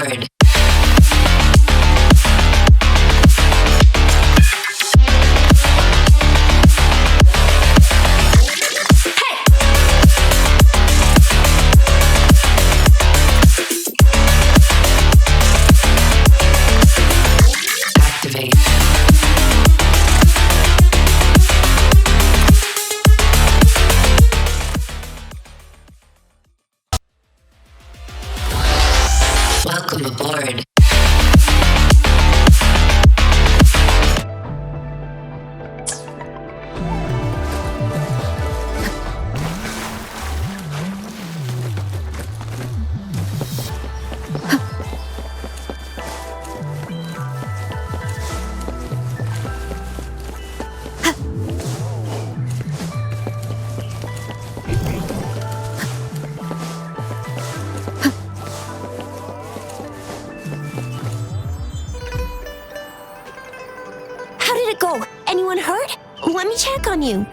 aboard. Activate. Welcome aboard. How did it go? Anyone hurt? Let me check on you.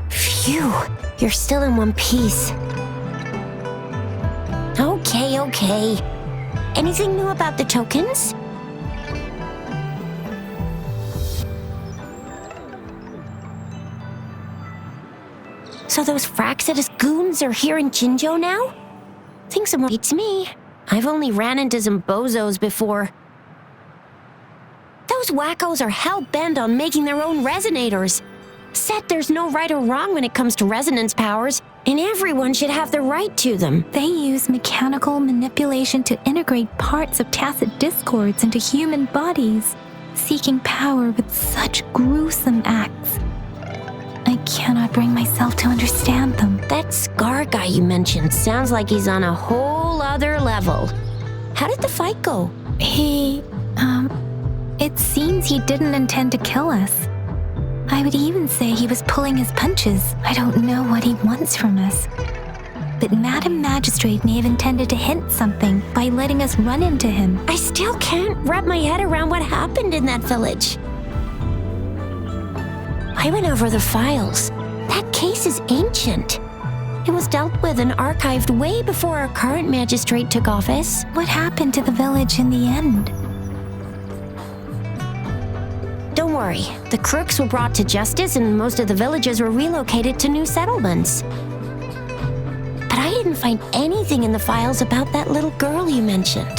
Phew, you're still in one piece. Okay. Anything new about the tokens? So those Fraxidus goons are here in Jinzhou now? Think someone beats me. I've only ran into some bozos before. Those wackos are hell-bent on making their own resonators. Said there's no right or wrong when it comes to resonance powers, and everyone should have the right to them. They use mechanical manipulation to integrate parts of tacit discords into human bodies, seeking power with such gruesome acts. I cannot bring myself to understand them. That Scar guy you mentioned sounds like he's on a whole other level. How did the fight go? It seems he didn't intend to kill us. I would even say he was pulling his punches. I don't know what he wants from us. But Madam Magistrate may have intended to hint something by letting us run into him. I still can't wrap my head around what happened in that village. I went over the files. That case is ancient. It was dealt with and archived way before our current magistrate took office. What happened to the village in the end? Don't worry, the crooks were brought to justice and most of the villagers were relocated to new settlements. But I didn't find anything in the files about that little girl you mentioned.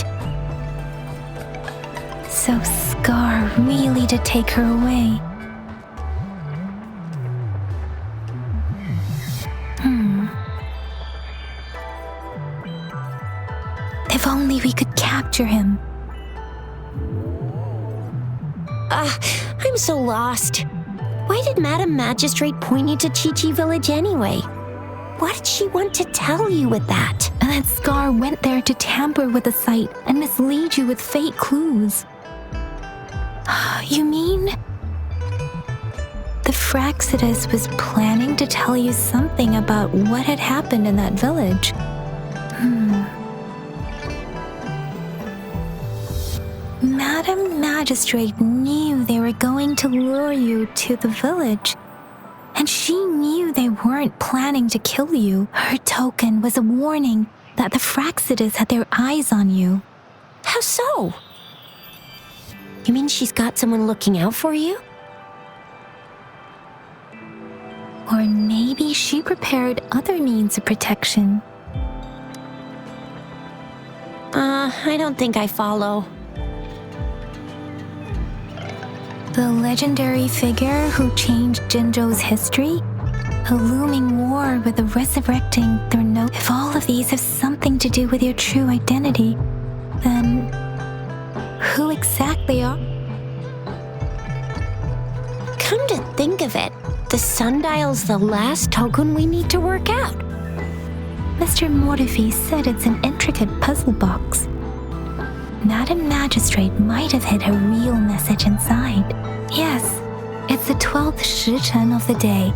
So Scar really did take her away. If only we could capture him. I'm so lost. Why did Madam Magistrate point you to Chi-Chi Village anyway? What did she want to tell you with that? And that Scar went there to tamper with the site and mislead you with fake clues. You mean? The Fraxidus was planning to tell you something about what had happened in that village. Madam Magistrate knew they were going to lure you to the village, and she knew they weren't planning to kill you. Her token was a warning that the Fraxidus had their eyes on you. How so? You mean she's got someone looking out for you? Or maybe she prepared other means of protection. I don't think I follow. The legendary figure who changed Jinzhou's history? A looming war with the resurrecting their note. If all of these have something to do with your true identity, then who exactly are? Come to think of it, the sundial's the last token we need to work out. Mr. Mortefi said it's an intricate puzzle box. Madam Magistrate might have hid her real message inside. Yes, it's the 12th Shichen of the day,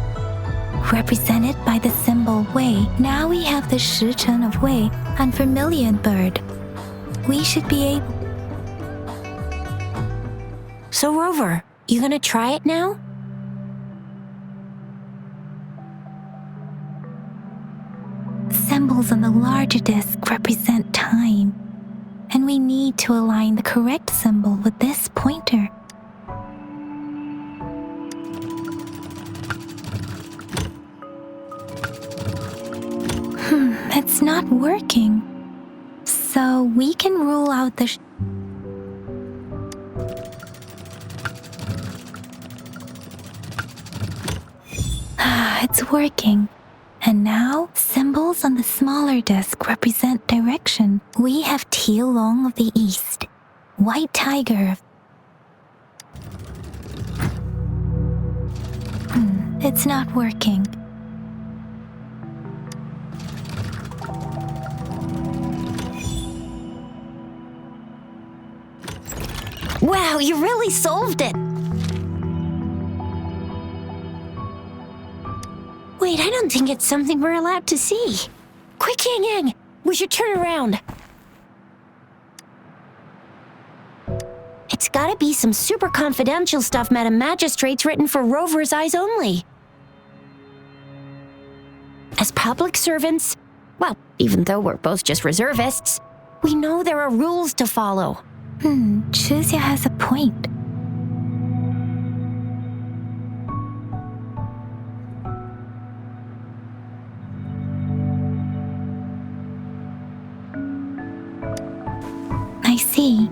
represented by the symbol Wei. Now we have the Shichen of Wei and Vermilion Bird. We should be able... So Rover, you gonna try it now? Symbols on the larger disc represent time, and we need to align the correct symbol with this pointer. It's not working. So we can rule out the it's working. And now, symbols on the smaller disc represent direction. We have Tielong of the East, White Tiger. It's not working. Wow, you really solved it! Wait, I don't think it's something we're allowed to see. Quick, Yang Yang! We should turn around. It's gotta be some super confidential stuff Madam Magistrate's written for Rover's eyes only. As public servants, well, even though we're both just reservists, we know there are rules to follow. Chuzia has a point. I see.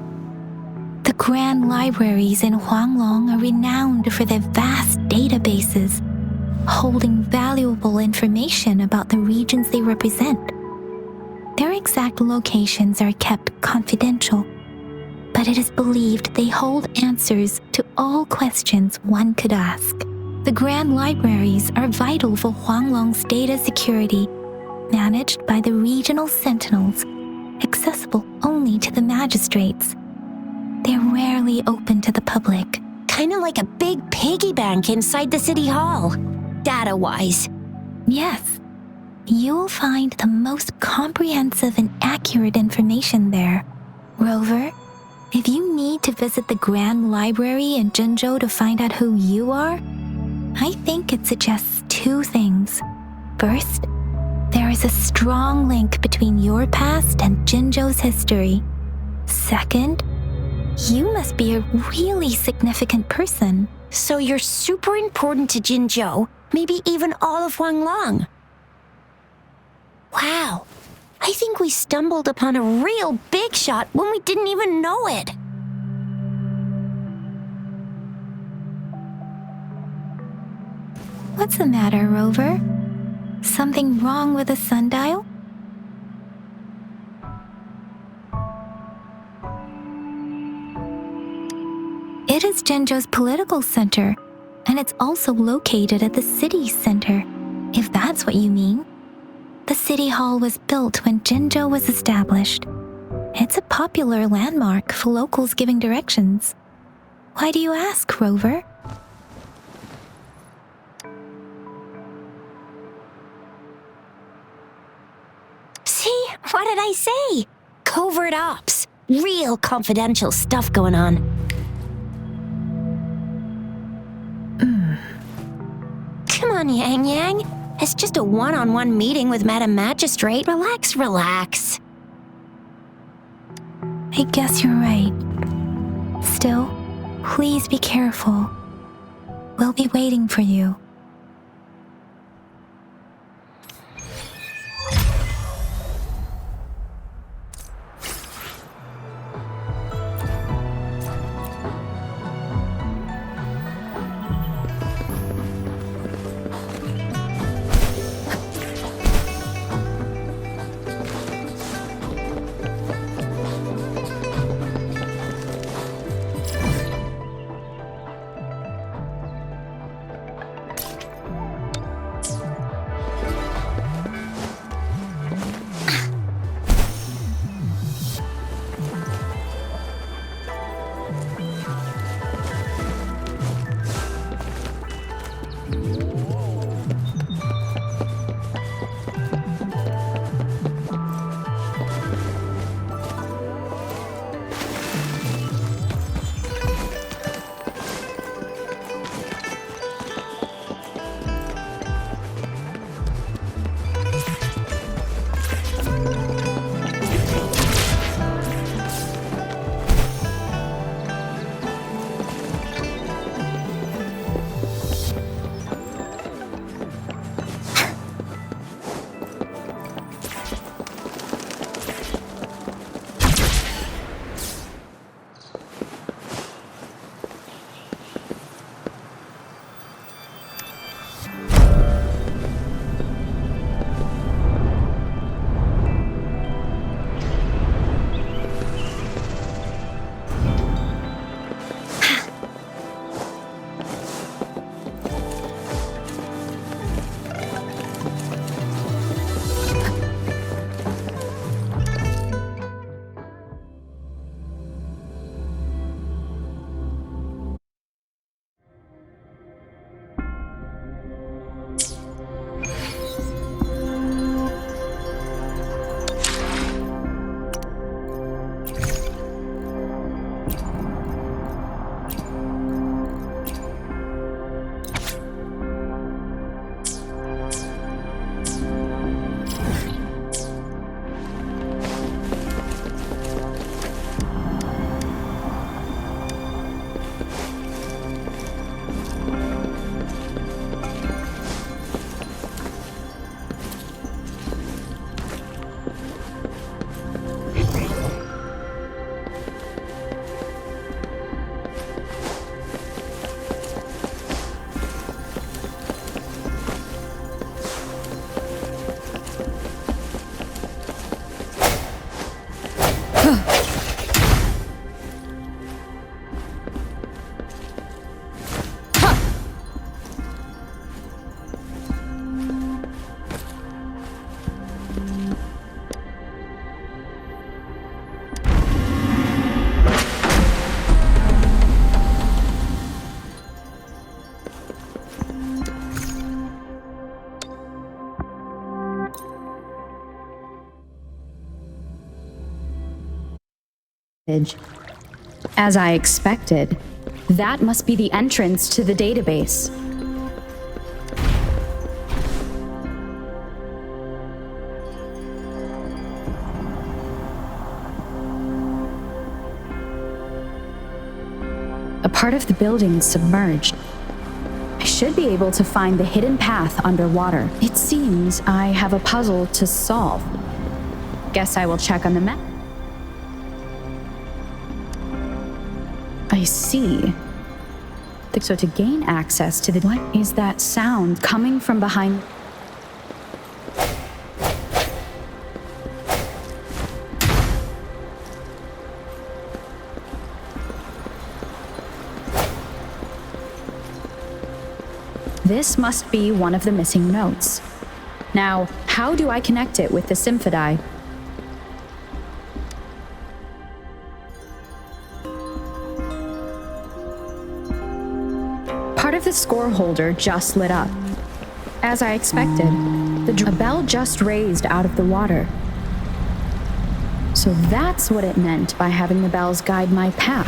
The grand libraries in Huanglong are renowned for their vast databases, holding valuable information about the regions they represent. Their exact locations are kept confidential, but it is believed they hold answers to all questions one could ask. The grand libraries are vital for Huanglong's data security, managed by the regional sentinels, accessible only to the magistrates. They're rarely open to the public. Kinda like a big piggy bank inside the city hall, data-wise. Yes, you'll find the most comprehensive and accurate information there. Rover, if you need to visit the Grand Library in Jinzhou to find out who you are, I think it suggests two things. First, there is a strong link between your past and Jinzhou's history. Second, you must be a really significant person. So you're super important to Jinzhou, maybe even all of Huanglong. Wow, I think we stumbled upon a real big shot when we didn't even know it. What's the matter, Rover? Something wrong with the sundial? It is Jinzhou's political center, and it's also located at the city center, if that's what you mean. The city hall was built when Jinzhou was established. It's a popular landmark for locals giving directions. Why do you ask, Rover? See, what did I say? Covert ops. Real confidential stuff going on. Come on, Yang Yang. It's just a one-on-one meeting with Madam Magistrate. Relax, relax. I guess you're right. Still, please be careful. We'll be waiting for you. As I expected, that must be the entrance to the database. A part of the building is submerged. I should be able to find the hidden path underwater. It seems I have a puzzle to solve. Guess I will check on the map. I see. So to gain access to the... What is that sound coming from behind... This must be one of the missing notes. Now, how do I connect it with the symphody? Part of the score holder just lit up. As I expected, a bell just raised out of the water. So that's what it meant by having the bells guide my path.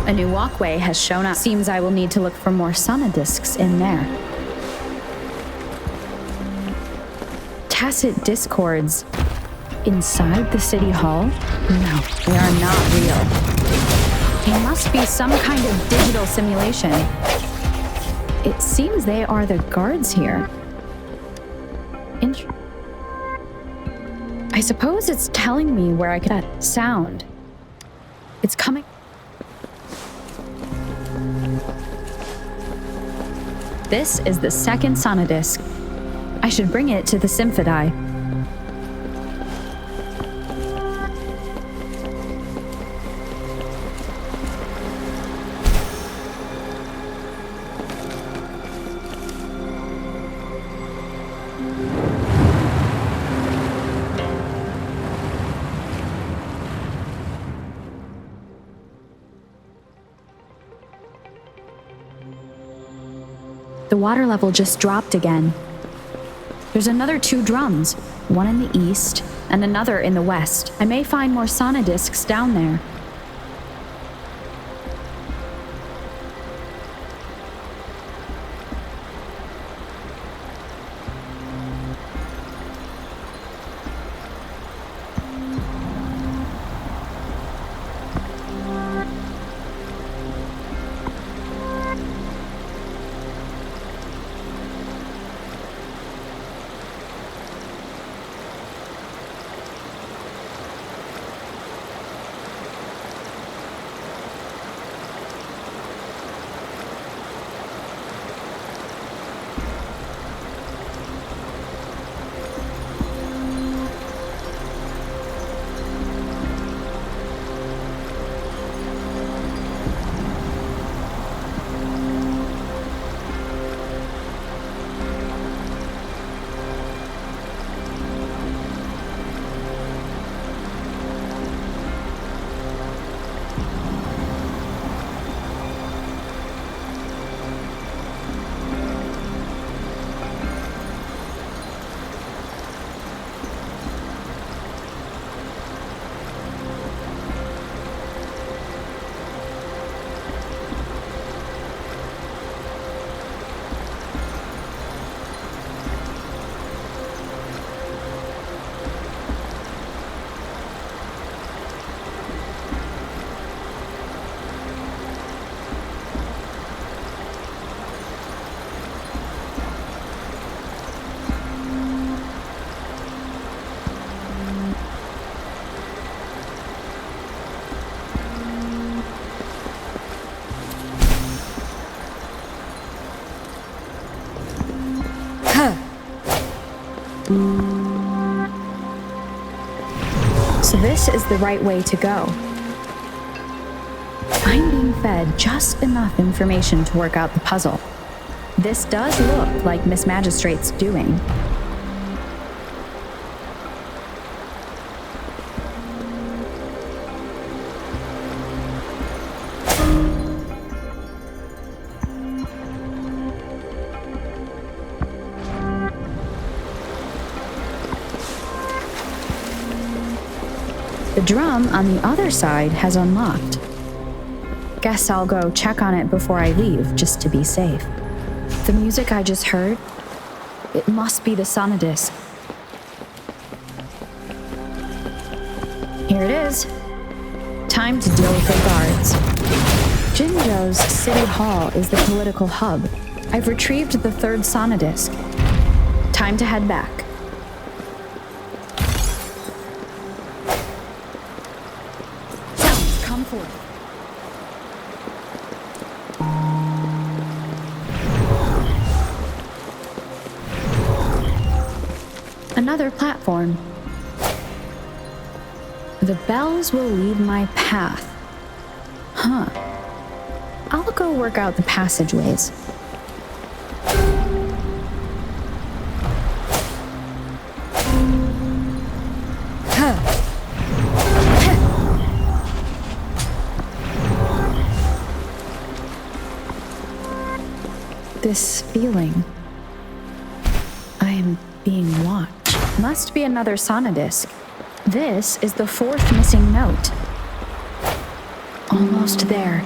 A new walkway has shown up. Seems I will need to look for more sonodiscs in there. Tacit discords inside the city hall? No, they are not real. It must be some kind of digital simulation. It seems they are the guards here. I suppose it's telling me where I get that sound. It's coming. This is the second sonodisc. I should bring it to the symphody. The water level just dropped again. There's another 2 drums, one in the east and another in the west. I may find more sonodiscs down there. So this is the right way to go. I'm being fed just enough information to work out the puzzle. This does look like Miss Magistrate's doing. drum on the other side has unlocked. Guess I'll go check on it before I leave, just to be safe. The music I just heard, it must be the sonodisc. Here it is. Time to deal with the guards. Jinzhou's City Hall is the political hub. I've retrieved the third sonodisc. Time to head back. Sounds, come forth. Another platform. The bells will lead my path. Huh. I'll go work out the passageways. This feeling. I am being watched. Must be another sonodisc. This is the fourth missing note. Almost there.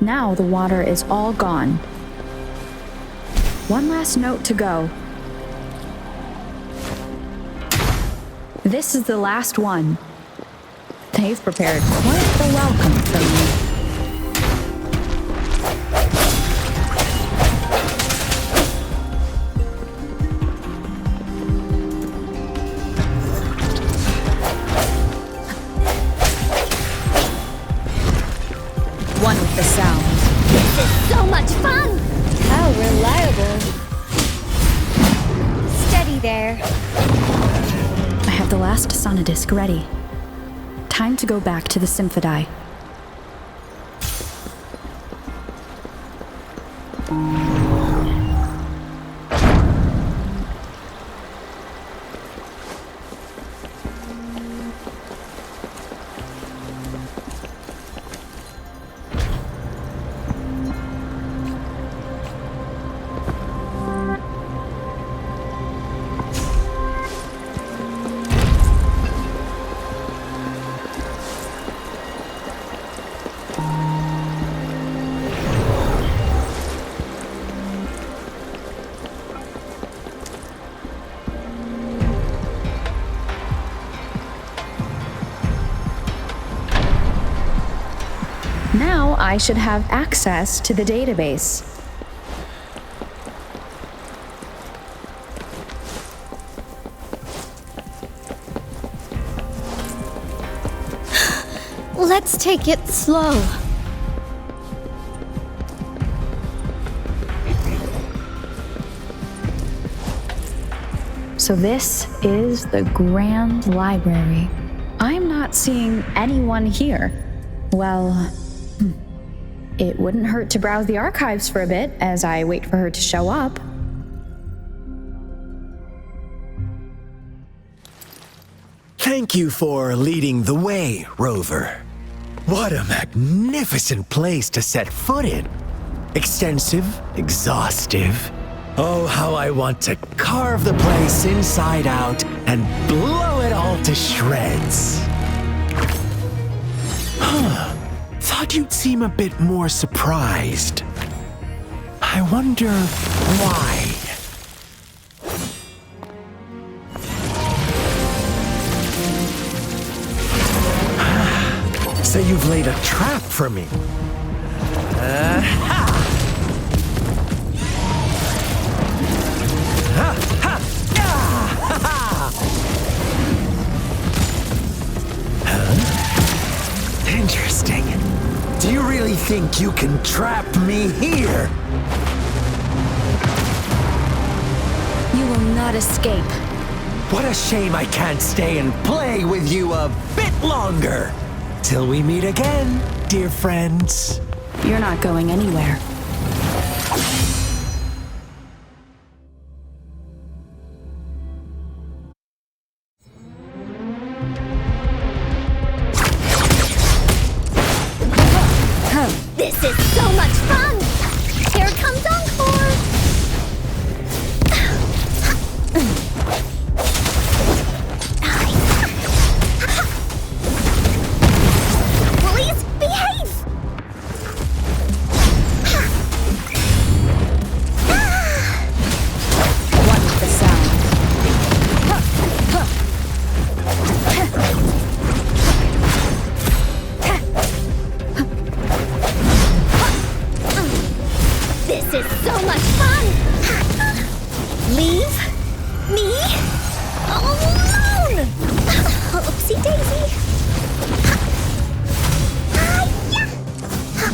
Now the water is all gone. One last note to go. This is the last one. They've prepared quite the welcome for me. One with the sound. This is so much fun! How reliable. Steady there. I have the last sonodisc ready. Time to go back to the Symphodi. Now I should have access to the database. Let's take it slow. So this is the Grand Library. I'm not seeing anyone here. Well, it wouldn't hurt to browse the archives for a bit as I wait for her to show up. Thank you for leading the way, Rover. What a magnificent place to set foot in. Extensive, exhaustive. Oh, how I want to carve the place inside out and blow it all to shreds. Thought you'd seem a bit more surprised. I wonder why. So you've laid a trap for me. Interesting. Do you really think you can trap me here? You will not escape. What a shame I can't stay and play with you a bit longer. Till we meet again, dear friends. You're not going anywhere.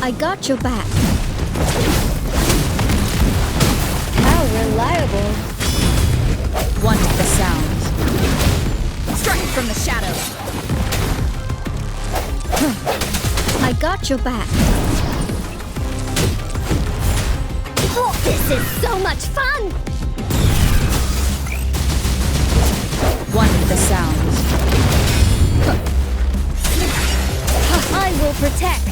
I got your back. How reliable. One with the sound. Strike from the shadows. I got your back. Oh, this is so much fun! One with the sound. I will protect.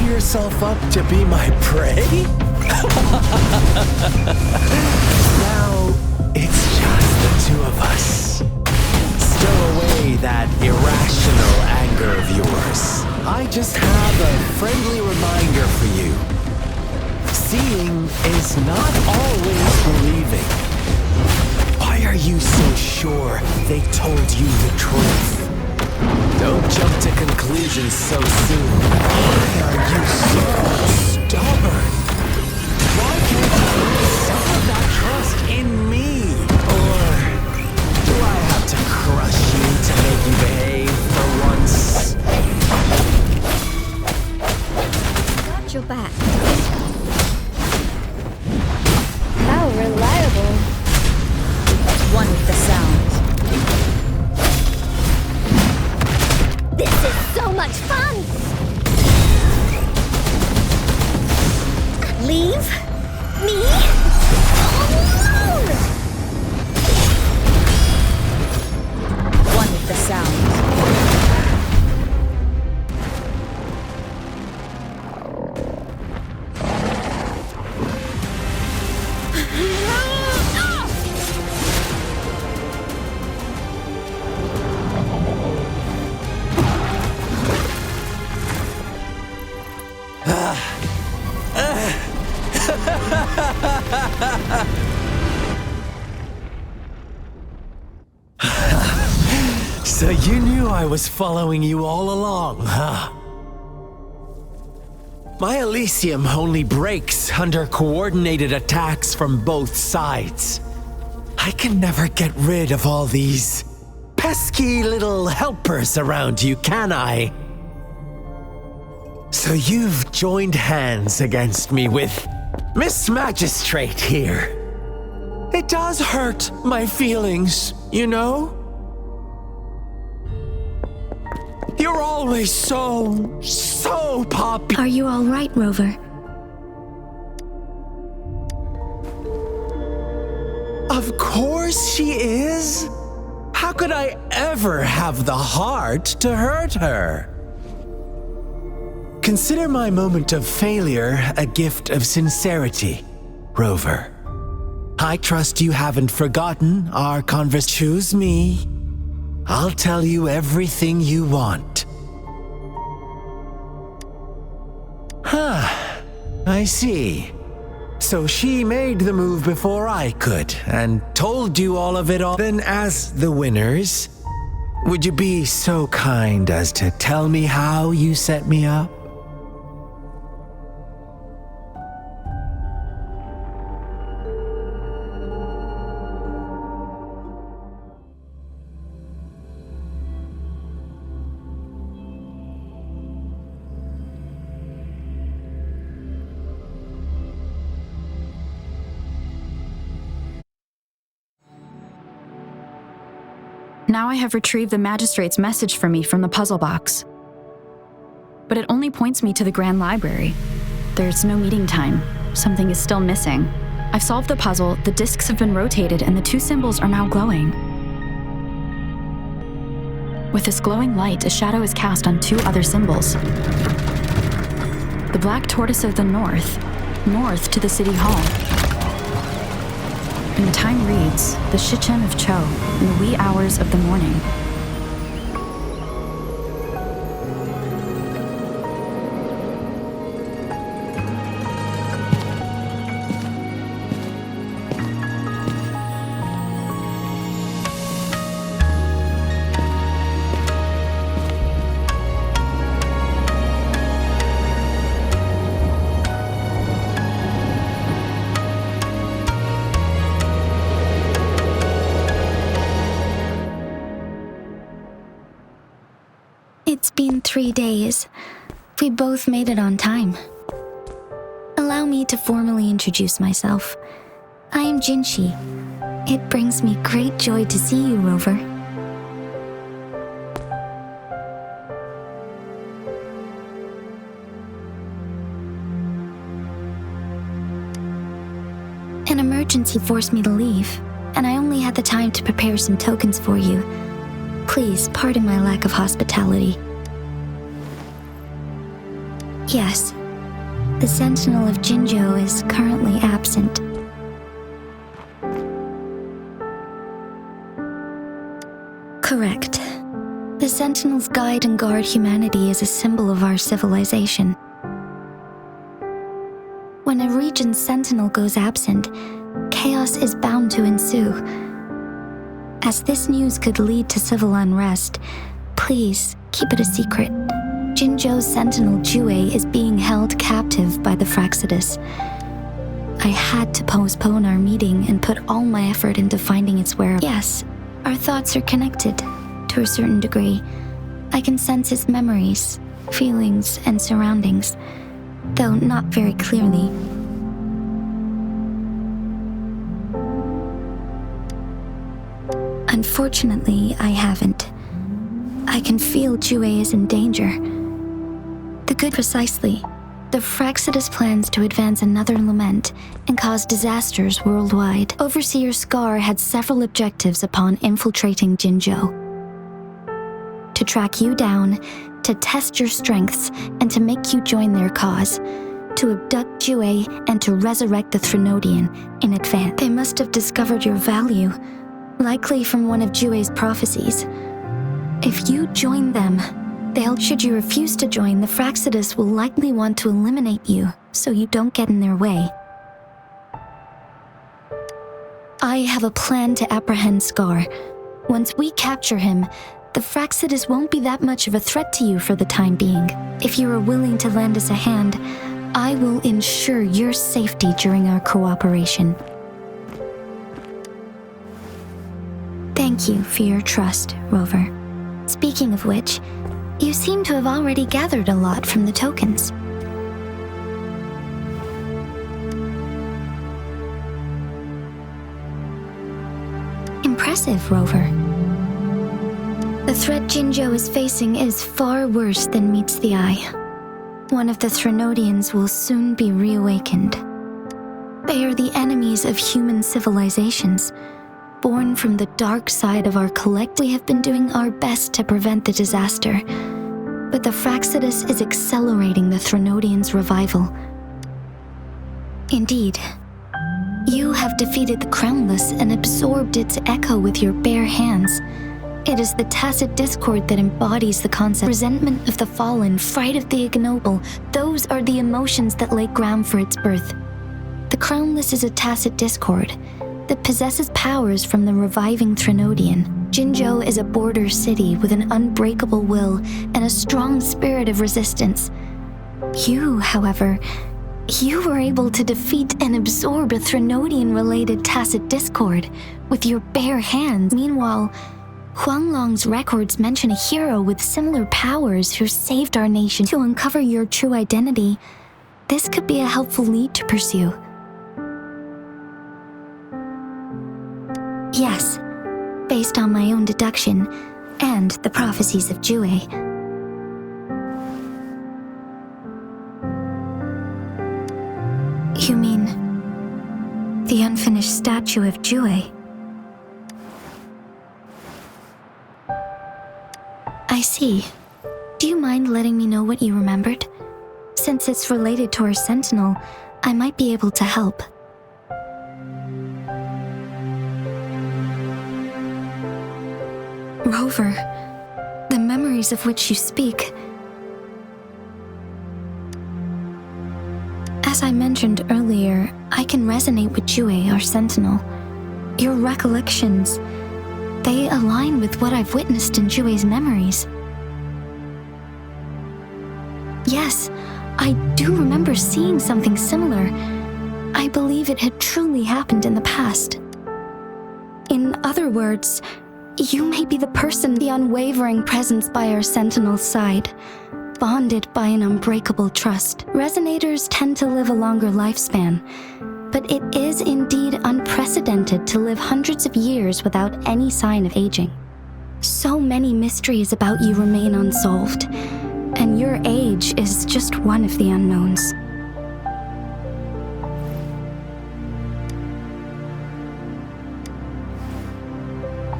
Yourself up to be my prey? Now it's just the two of us. Stow away that irrational anger of yours. I just have a friendly reminder for you. Seeing is not always believing. Why are you so sure they told you the truth? Don't jump to conclusions so soon. Why are you so stubborn? Why can't you put some of that trust in me? Or do I have to crush you to make you behave for once? Got your back. How reliable. One with the sound. This is so much fun! Leave me alone! One with the sound. So you knew I was following you all along, huh? My Elysium only breaks under coordinated attacks from both sides. I can never get rid of all these pesky little helpers around you, can I? So you've joined hands against me with Miss Magistrate here. It does hurt my feelings, you know? You're always so popular. Are you all right, Rover? Of course she is. How could I ever have the heart to hurt her? Consider my moment of failure a gift of sincerity, Rover. I trust you haven't forgotten our conversation. Choose me. I'll tell you everything you want. Huh. I see. So she made the move before I could, and told you all of it all. Then as the winners, would you be so kind as to tell me how you set me up? Now I have retrieved the magistrate's message for me from the puzzle box. But it only points me to the Grand Library. There's no meeting time. Something is still missing. I've solved the puzzle, the discs have been rotated, and the two symbols are now glowing. With this glowing light, a shadow is cast on two other symbols. The black tortoise of the north to the city hall. And the time reads, the Shichen of Cho, in the wee hours of the morning. been 3 days. We both made it on time. Allow me to formally introduce myself. I am Jinshi. It brings me great joy to see you, Rover. An emergency forced me to leave, and I only had the time to prepare some tokens for you. Please pardon my lack of hospitality. Yes, the Sentinel of Jinzhou is currently absent. Correct. The Sentinels guide and guard humanity as a symbol of our civilization. When a region's Sentinel goes absent, chaos is bound to ensue. As this news could lead to civil unrest, please keep it a secret. Jinzhou's Sentinel Jue is being held captive by the Fraxidus. I had to postpone our meeting and put all my effort into finding its whereabouts. Yes, our thoughts are connected, to a certain degree. I can sense its memories, feelings, and surroundings, though not very clearly. Unfortunately, I haven't. I can feel Jue is in danger. Precisely. The Fraxidus plans to advance another lament and cause disasters worldwide. Overseer Scar had several objectives upon infiltrating Jinzhou. To track you down, to test your strengths, and to make you join their cause. To abduct Jue and to resurrect the Threnodian in advance. They must have discovered your value, likely from one of Jue's prophecies. If you join them, should you refuse to join, the Fraxidus will likely want to eliminate you, so you don't get in their way. I have a plan to apprehend Scar. Once we capture him, the Fraxidus won't be that much of a threat to you for the time being. If you are willing to lend us a hand, I will ensure your safety during our cooperation. Thank you for your trust, Rover. Speaking of which, you seem to have already gathered a lot from the tokens. Impressive, Rover. The threat Jinzhou is facing is far worse than meets the eye. One of the Threnodians will soon be reawakened. They are the enemies of human civilizations, born from the dark side of our collective. We have been doing our best to prevent the disaster, but the Fraxidus is accelerating the Threnodian's revival. Indeed, you have defeated the Crownless and absorbed its echo with your bare hands. It is the tacit discord that embodies the concept. Resentment of the fallen, fright of the ignoble, those are the emotions that lay ground for its birth. The Crownless is a tacit discord that possesses powers from the reviving Threnodian. Jinzhou is a border city with an unbreakable will and a strong spirit of resistance. You, however, you were able to defeat and absorb a Threnodian-related tacit discord with your bare hands. Meanwhile, Huanglong's records mention a hero with similar powers who saved our nation. To uncover your true identity, this could be a helpful lead to pursue. Yes, based on my own deduction and the prophecies of Jue. You mean the unfinished statue of Jue? I see. Do you mind letting me know what you remembered? Since it's related to our Sentinel, I might be able to help. Rover, the memories of which you speak. As I mentioned earlier, I can resonate with Jue, our Sentinel. Your recollections, they align with what I've witnessed in Jue's memories. Yes, I do remember seeing something similar. I believe it had truly happened in the past. In other words, You may be the person, the unwavering presence by our sentinel's side, bonded by an unbreakable trust. Resonators tend to live a longer lifespan, but it is indeed unprecedented to live hundreds of years without any sign of aging. So many mysteries about you remain unsolved, and your age is just one of the unknowns.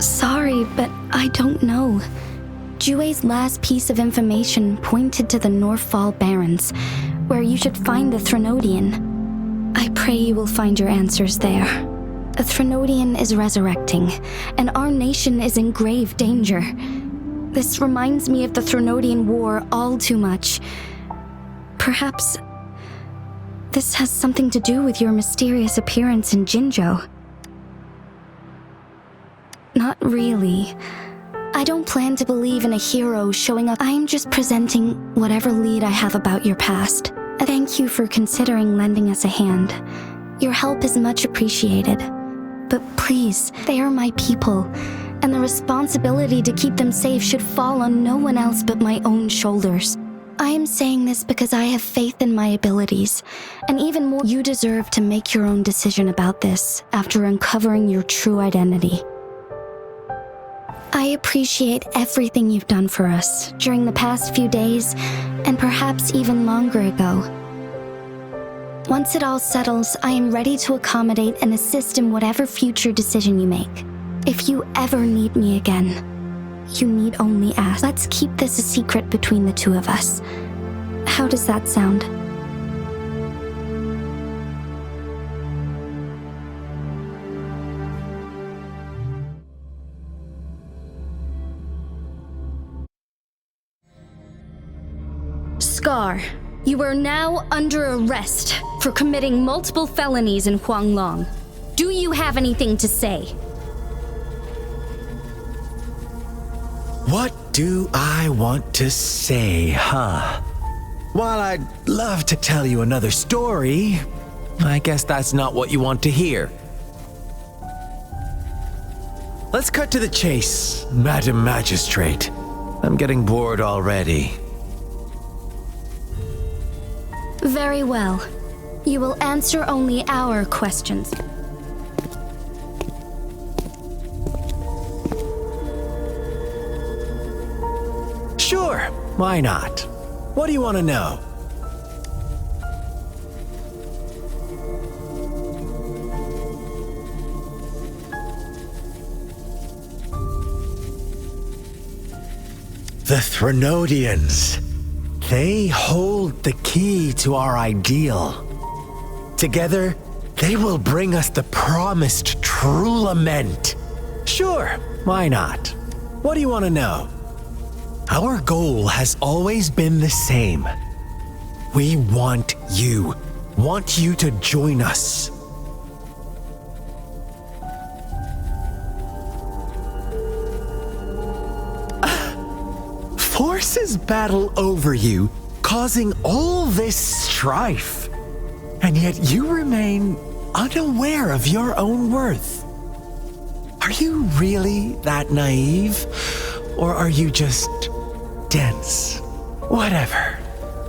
Sorry, but I don't know. Jue's last piece of information pointed to the Northfall Barrens, where you should find the Threnodian. I pray you will find your answers there. A Threnodian is resurrecting, and our nation is in grave danger. This reminds me of the Threnodian War all too much. Perhaps this has something to do with your mysterious appearance in Jinzhou. Not really. I don't plan to believe in a hero showing up. I'm just presenting whatever lead I have about your past. Thank you for considering lending us a hand. Your help is much appreciated. But please, they are my people, and the responsibility to keep them safe should fall on no one else but my own shoulders. I am saying this because I have faith in my abilities, and even more, you deserve to make your own decision about this after uncovering your true identity. I appreciate everything you've done for us during the past few days, and perhaps even longer ago. Once it all settles, I am ready to accommodate and assist in whatever future decision you make. If you ever need me again, you need only ask. Let's keep this a secret between the two of us. How does that sound? Scar, you are now under arrest for committing multiple felonies in Huanglong. Do you have anything to say? What do I want to say, huh? While I'd love to tell you another story, I guess that's not what you want to hear. Let's cut to the chase, Madam Magistrate. I'm getting bored already. Very well. You will answer only our questions. Sure, why not? What do you want to know? The Threnodians. They hold the key to our ideal. Together, they will bring us the promised true lament. Sure, why not? What do you want to know? Our goal has always been the same. We want you to join us. Forces battle over you, causing all this strife. And yet you remain unaware of your own worth. Are you really that naive? Or are you just dense? Whatever.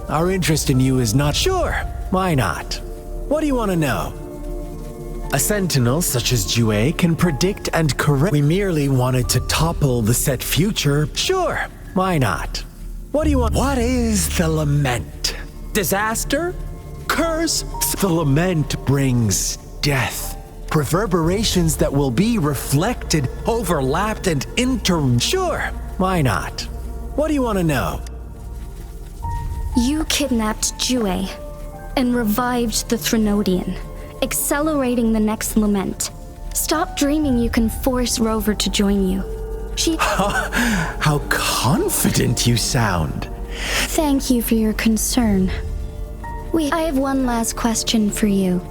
Our interest in you is not sure. Why not? What do you want to know? A sentinel such as Jue can predict and correct. We merely wanted to topple the set future. Sure. Why not? What do you want? What is the lament? Disaster? Curse? The lament brings death. Reverberations that will be reflected, overlapped, and Sure, why not? What do you want to know? You kidnapped Jue and revived the Threnodian, accelerating the next lament. Stop dreaming you can force Rover to join you. How confident you sound. Thank you for your concern. I have one last question for you.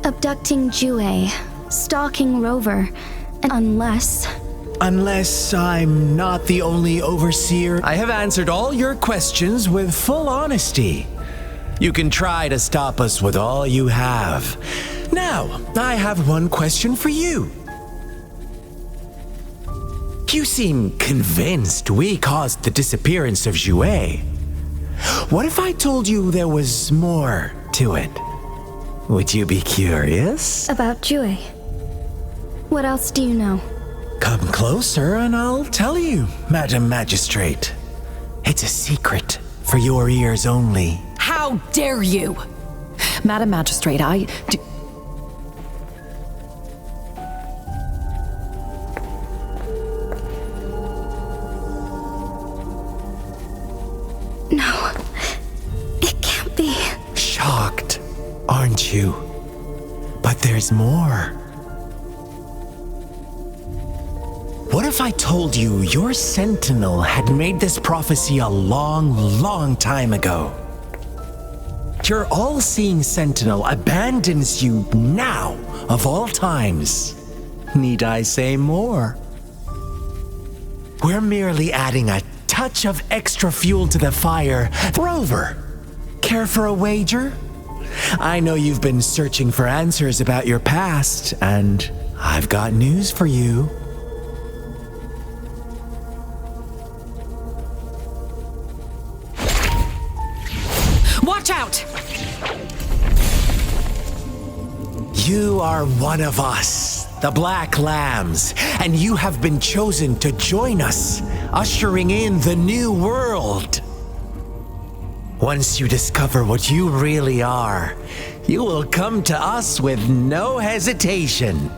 Abducting Jue, stalking Rover, and Unless I'm not the only overseer, I have answered all your questions with full honesty. You can try to stop us with all you have. Now, I have one question for you. You seem convinced we caused the disappearance of Jouet. What if I told you there was more to it? Would you be curious? About Jue. What else do you know? Come closer and I'll tell you, Madam Magistrate. It's a secret for your ears only. How dare you? Madam Magistrate, No. It can't be. Shocked, aren't you? But there's more. What if I told you your sentinel had made this prophecy a long, long time ago? Your all-seeing sentinel abandons you now, of all times. Need I say more? We're merely adding a touch of extra fuel to the fire. Rover, care for a wager? I know you've been searching for answers about your past, and I've got news for you. watch out! You are one of us, the Black Lambs, and you have been chosen to join us, ushering in the new world. Once you discover what you really are, you will come to us with no hesitation.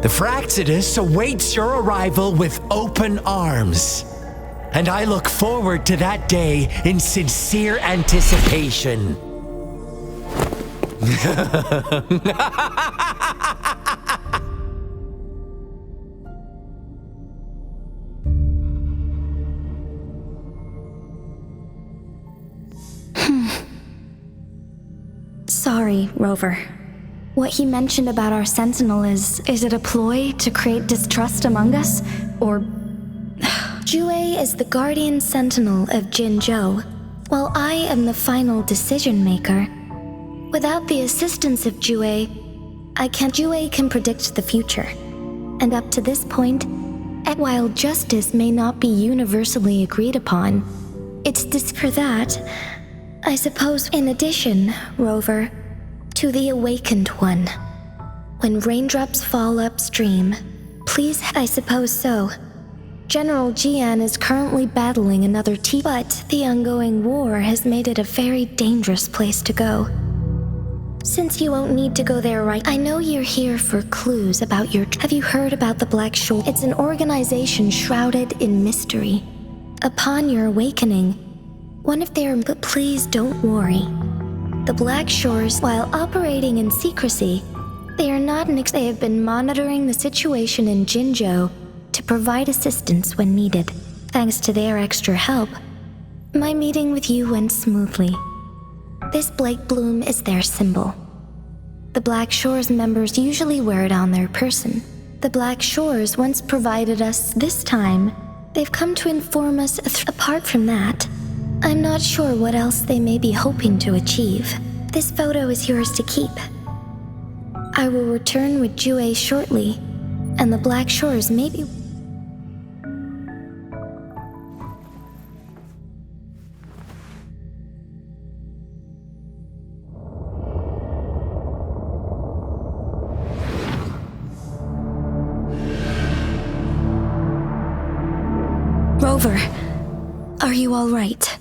The Fraxidus awaits your arrival with open arms, and I look forward to that day in sincere anticipation. Sorry, Rover. What he mentioned about our sentinel is it a ploy to create distrust among us? Or... Jue is the guardian sentinel of Jinzhou, while I am the final decision maker. Without the assistance of Jue can predict the future. And up to this point, while justice may not be universally agreed upon, it's this for that. I suppose, in addition, Rover, to the awakened one. When raindrops fall upstream, please, I suppose so. General Jian is currently battling another but the ongoing war has made it a very dangerous place to go. Since you won't need to go there right, I know you're here for clues about have you heard about the Black Shore? It's an organization shrouded in mystery. Upon your awakening, one of their, but please don't worry. The Black Shores, while operating in secrecy, they are not they have been monitoring the situation in Jinzhou to provide assistance when needed. Thanks to their extra help, my meeting with you went smoothly. This Blake Bloom is their symbol. The Black Shores members usually wear it on their person. The Black Shores once provided us this time. They've come to inform us apart from that. I'm not sure what else they may be hoping to achieve. This photo is yours to keep. I will return with Jue shortly, and the Black Shores may be... Rover, are you all right?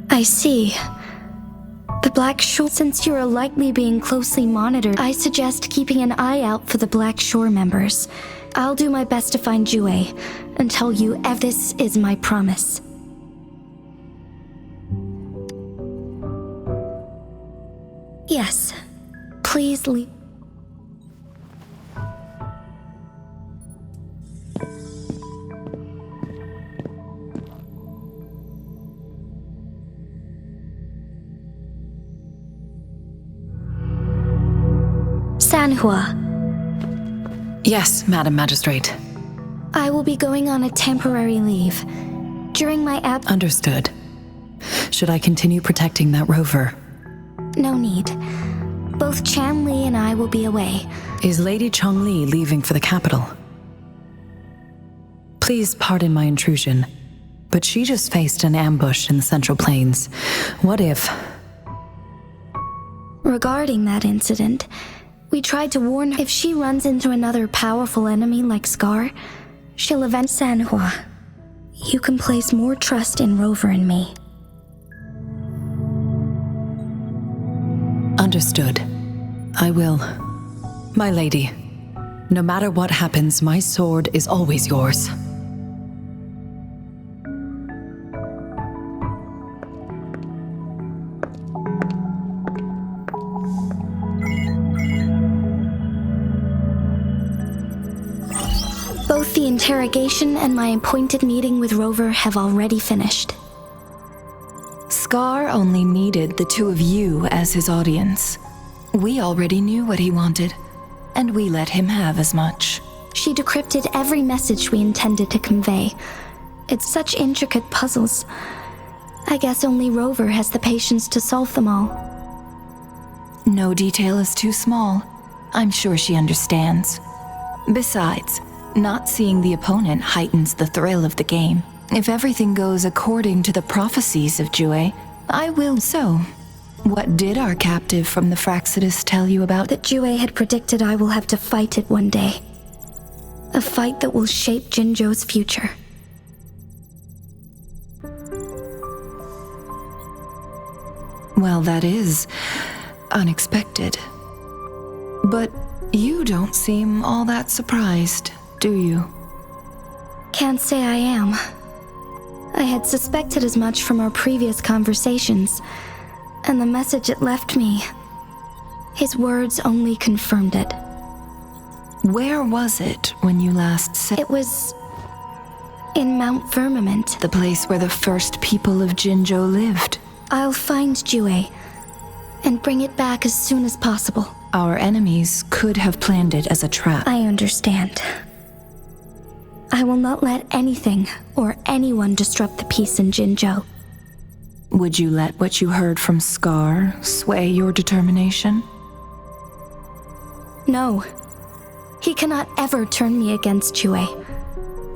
I see. The Black Shore, since you are likely being closely monitored, I suggest keeping an eye out for the Black Shore members. I'll do my best to find Jue and tell you if this is my promise. Yes, please leave. Sanhua. Yes, Madam Magistrate. I will be going on a temporary leave. During my Understood. Should I continue protecting that rover? No need. Both Chanli and I will be away. Is Lady Chongli leaving for the capital? Please pardon my intrusion, but she just faced an ambush in the Central Plains. What if... Regarding that incident, we tried to warn her if she runs into another powerful enemy like Scar, she'll avenge Sanhua. You can place more trust in Rover and me. Understood. I will. My lady, no matter what happens, my sword is always yours. Both the interrogation and my appointed meeting with Rover have already finished. Scar only needed the two of you as his audience. We already knew what he wanted, and we let him have as much. She decrypted every message we intended to convey. It's such intricate puzzles. I guess only Rover has the patience to solve them all. No detail is too small. I'm sure she understands. Besides, not seeing the opponent heightens the thrill of the game. If everything goes according to the prophecies of Jue, I will so. What did our captive from the Fraxidus tell you about? That Jue had predicted I will have to fight it one day. A fight that will shape Jinzhou's future. Well, that is unexpected. But you don't seem all that surprised, do you? Can't say I am. I had suspected as much from our previous conversations, and the message it left me, his words only confirmed it. Where was it when you last said? It was in Mount Firmament. The place where the first people of Jinzhou lived. I'll find Jue and bring it back as soon as possible. Our enemies could have planned it as a trap. I understand. I will not let anything or anyone disrupt the peace in Jinzhou. Would you let what you heard from Scar sway your determination? No. He cannot ever turn me against Jue.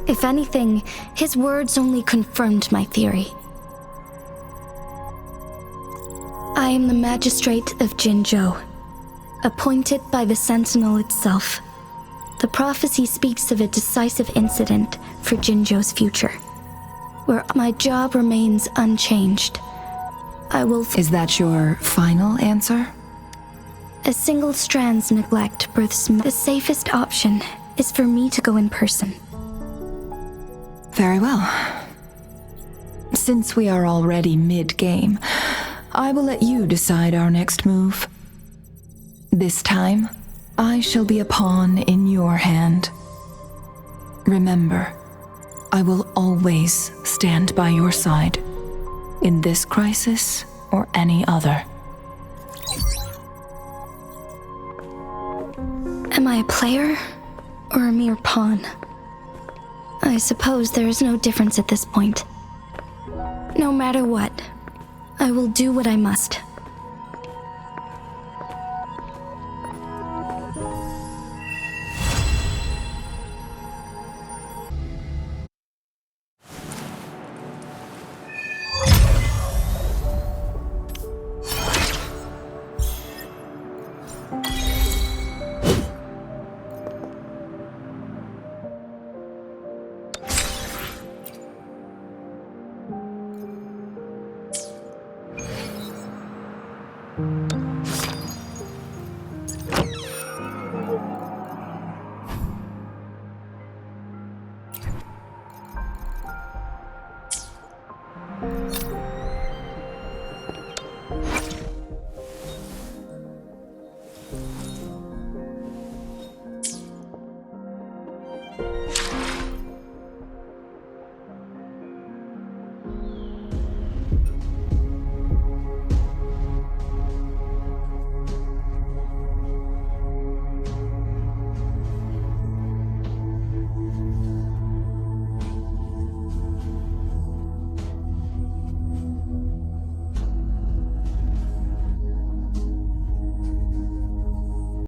If anything, his words only confirmed my theory. I am the magistrate of Jinzhou, appointed by the Sentinel itself. The prophecy speaks of a decisive incident for Jinzhou's future, where my job remains unchanged. I will... Is that your final answer? A single strand's neglect births... The safest option is for me to go in person. Very well. Since we are already mid-game, I will let you decide our next move. This time, I shall be a pawn in your hand. Remember, I will always stand by your side, in this crisis or any other. Am I a player or a mere pawn? I suppose there is no difference at this point. No matter what, I will do what I must.